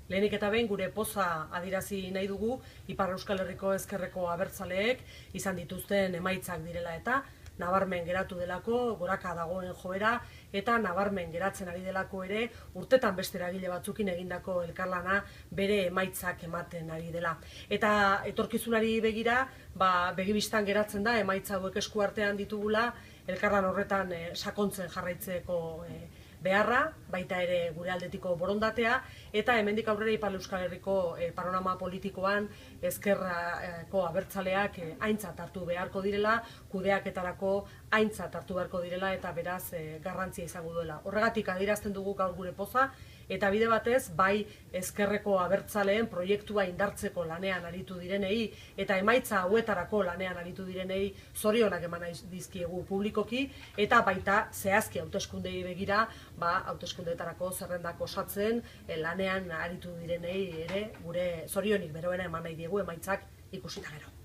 Lehenik eta behin gure poza adirazi nahi dugu Ipar Euskal Herriko ezkerreko abertzaleek izan dituzten emaitzak direla eta nabarmen geratu delako, goraka dagoen joera, eta nabarmen geratzen ari delako ere urtetan beste eragile batzukin egindako elkarlana bere emaitzak ematen ari dela. Eta etorkizunari begira, begibistan geratzen da emaitza hauek esku artean ditugula, elkarlan horretan sakontzen jarraitzeko beharra, baita ere gure aldetiko borondatea, eta hemendik aurrera Ipar Euskal Herriko panorama politikoan ezkerrako abertzaleak aintzat hartu beharko direla, kudeaketarako aintzat hartu beharko direla, eta beraz garrantzia izango duela. Horregatik adierazten dugu gaur gure poza, eta bide batez, bai ezkerreko abertzaleen proiektua indartzeko lanean aritu direnei, eta emaitza hauetarako lanean aritu direnei zorionak eman dizkiegu publikoki, eta baita zehazki hauteskundei begira, hauteskundeetarako zerrendak osatzen lanean aritu direnei ere gure zorionik beroena eman nahi diegu emaitzak ikusita gero.